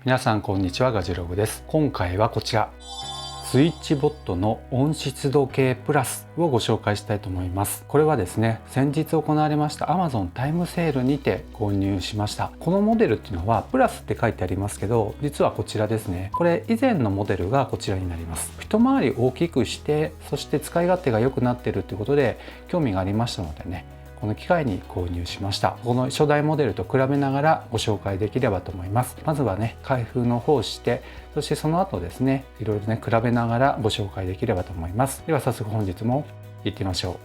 皆さんこんにちは、ガジログです。今回はこちらスイッチボットの温湿度計プラスをご紹介したいと思います。これはですね、先日行われました Amazon タイムセールにて購入しました。このモデルっていうのはプラスって書いてありますけど、実はこちらですね。これ以前のモデルがこちらになります。一回り大きくして、そして使い勝手が良くなっているということで興味がありましたのでね、この機会に購入しました。この初代モデルと比べながらご紹介できればと思います。まずはね、開封の方をして、そしてその後ですね、いろいろね比べながらご紹介できればと思います。では早速本日も行ってみましょ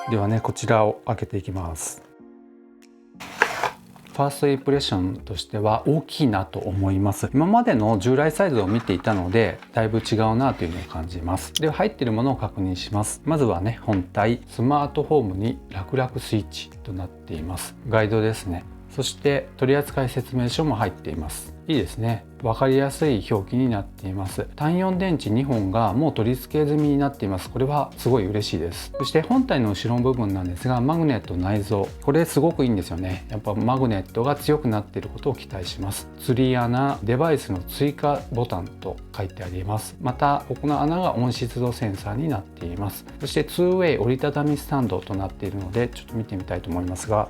う。ではね、こちらを開けていきます。ファーストインプレッションとしては大きいなと思います。今までの従来サイズを見ていたのでだいぶ違うなというのを感じます。では入っているものを確認します。まずはね、本体スマートフォームに楽々スイッチとなっています。ガイドですね。そして取扱説明書も入っています。いいですね。分かりやすい表記になっています。単4電池2本がもう取り付け済みになっています。これはすごい嬉しいです。そして本体の後ろの部分なんですが、マグネット内蔵、これすごくいいんですよね。やっぱマグネットが強くなっていることを期待します。釣り穴、デバイスの追加ボタンと書いてあります。またここの穴が温湿度センサーになっています。そして 2way 折りたたみスタンドとなっているので、ちょっと見てみたいと思いますが、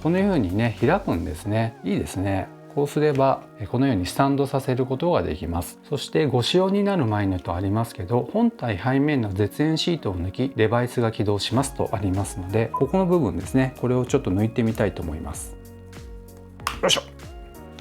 このようにね開くんですね。いいですね。こうすればこのようにスタンドさせることができます。そしてご使用になる前のとありますけど、本体背面の絶縁シートを抜きデバイスが起動しますとありますので、ここの部分ですね、これをちょっと抜いてみたいと思います。よいしょ、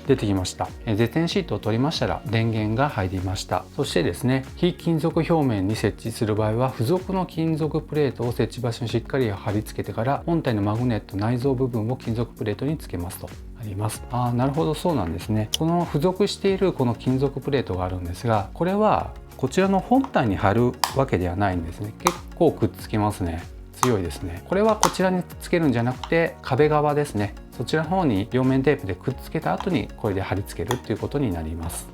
出てきました。絶縁シートを取りましたら電源が入りました。そしてですね、非金属表面に設置する場合は付属の金属プレートを設置場所にしっかり貼り付けてから本体のマグネット内蔵部分を金属プレートにつけますとあります。なるほど、そうなんですね。この付属しているこの金属プレートがあるんですが、これはこちらの本体に貼るわけではないんですね。結構くっつきますね。強いですね。これはこちらにつけるんじゃなくて壁側ですね、そちらの方に両面テープでくっつけた後にこれで貼り付けるっていうことになります。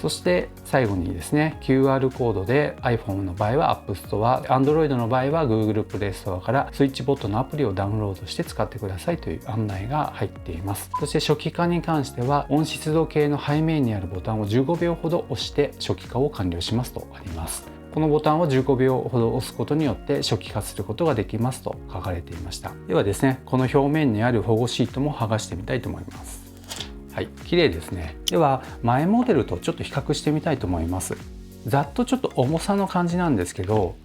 そして最後にですね、 QR コードで iPhone の場合は App Store、Android の場合は Google Play Store からスイッチボットのアプリをダウンロードして使ってくださいという案内が入っています。そして初期化に関しては温湿度計の背面にあるボタンを15秒ほど押して初期化を完了しますとあります。このボタンを15秒ほど押すことによって初期化することができますと書かれていました。ではですね、この表面にある保護シートも剥がしてみたいと思います。はい、綺麗ですね。では前モデルとちょっと比較してみたいと思います。ざっとちょっと重さの感じなんですけど、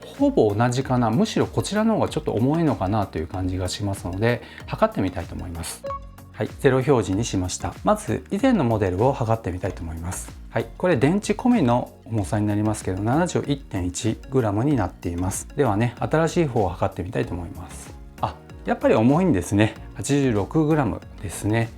ほぼ同じかな、むしろこちらの方がちょっと重いのかなという感じがしますので、測ってみたいと思います。はい、0表示にしました。まず以前のモデルを測ってみたいと思います。はい、これ電池込みの重さになりますけど 71.1g になっています。ではね、新しい方を測ってみたいと思います。やっぱり重いんですね。 86g ですね。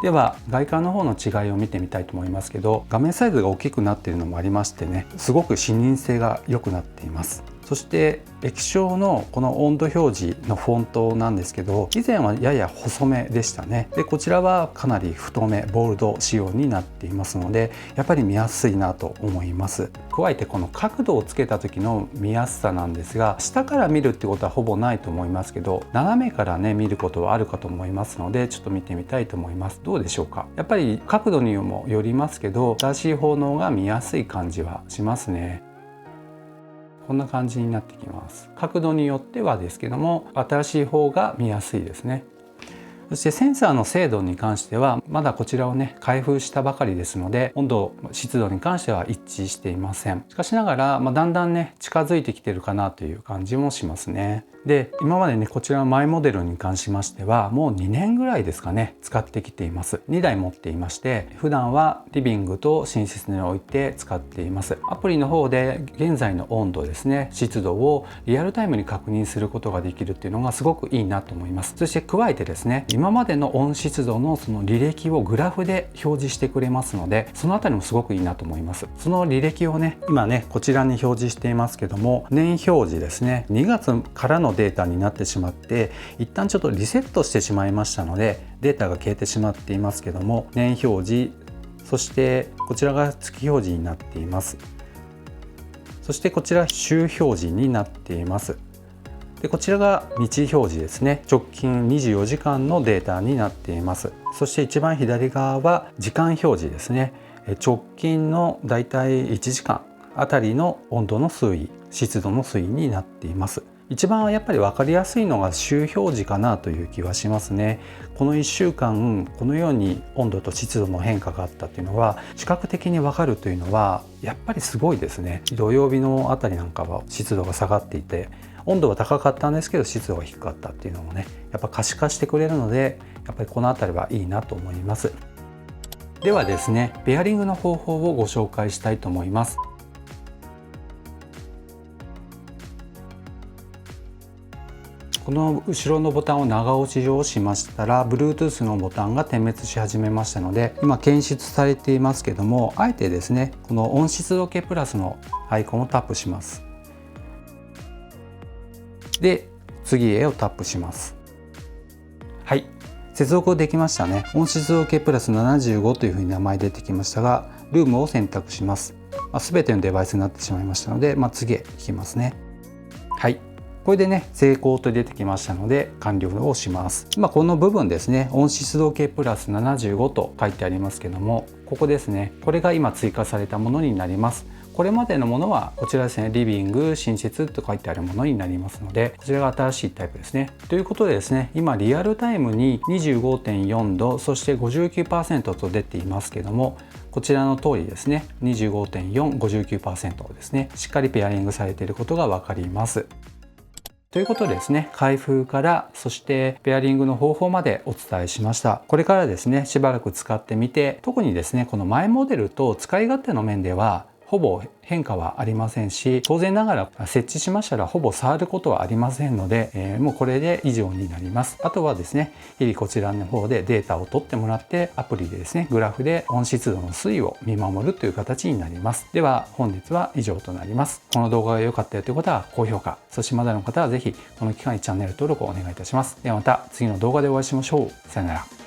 では外観の方の違いを見てみたいと思いますけど、画面サイズが大きくなっているのもありましてね、すごく視認性が良くなっています。そして液晶のこの温度表示のフォントなんですけど、以前はやや細めでしたね。でこちらはかなり太めボールド仕様になっていますので、やっぱり見やすいなと思います。加えてこの角度をつけた時の見やすさなんですが、下から見るってことはほぼないと思いますけど、斜めからね見ることはあるかと思いますので、ちょっと見てみたいと思います。どうでしょうか。やっぱり角度にもよりますけど、新しい方の方が見やすい感じはしますね。こんな感じになってきます。角度によってはですけども、新しい方が見やすいですね。そしてセンサーの精度に関してはまだこちらをね開封したばかりですので、温度湿度に関しては一致していません。しかしながら、だんだんね近づいてきてるかなという感じもしますね。で今までねこちらのマイモデルに関しましてはもう2年ぐらいですかね使ってきています。2台持っていまして、普段はリビングと寝室に置いて使っています。アプリの方で現在の温度ですね、湿度をリアルタイムに確認することができるっていうのがすごくいいなと思います。そして加えてですね、今までの温湿度のその履歴をグラフで表示してくれますので、そのあたりもすごくいいなと思います。その履歴をね今ねこちらに表示していますけども、年表示ですね、2月からのデータになってしまって一旦ちょっとリセットしてしまいましたのでデータが消えてしまっていますけども、年表示、そしてこちらが月表示になっています。そしてこちら週表示になっています。でこちらが日表示ですね。直近24時間のデータになっています。そして一番左側は時間表示ですね。直近のだいたい1時間あたりの温度の推移、湿度の推移になっています。一番やっぱり分かりやすいのが週表示かなという気はしますね。この1週間このように温度と湿度の変化があったっていうのは視覚的に分かるというのはやっぱりすごいですね。土曜日のあたりなんかは湿度が下がっていて温度は高かったんですけど湿度が低かったっていうのもねやっぱ可視化してくれるのでやっぱりこのあたりはいいなと思います。ではですねペアリングの方法をご紹介したいと思います。この後ろのボタンを長押しを押しましたら Bluetooth のボタンが点滅し始めましたので今検出されていますけどもあえてですねこの温湿度計プラスのアイコンをタップします。で次へをタップします。はい、接続できましたね。温湿度計プラス75というふうに名前出てきましたがルームを選択します。全てのデバイスになってしまいましたので、次へ行きますね。はい、これでね成功と出てきましたので完了をします。今この部分ですね温湿度計プラス75と書いてありますけどもここですねこれが今追加されたものになります。これまでのものはこちらですねリビング寝室と書いてあるものになりますのでこちらが新しいタイプですね。ということでですね今リアルタイムに 25.4 度そして 59% と出ていますけどもこちらの通りですね 25.4、59% ですねしっかりペアリングされていることが分かります。ということでですね開封からそしてペアリングの方法までお伝えしました。これからですねしばらく使ってみて特にですねこの前モデルと使い勝手の面ではほぼ変化はありませんし当然ながら設置しましたらほぼ触ることはありませんので、もうこれで以上になります。あとはですね日々こちらの方でデータを取ってもらってアプリでですねグラフで温湿度の推移を見守るという形になります。では本日は以上となります。この動画が良かったよという方は高評価そしてまだの方は是非この機会にチャンネル登録をお願いいたします。ではまた次の動画でお会いしましょう。さよなら。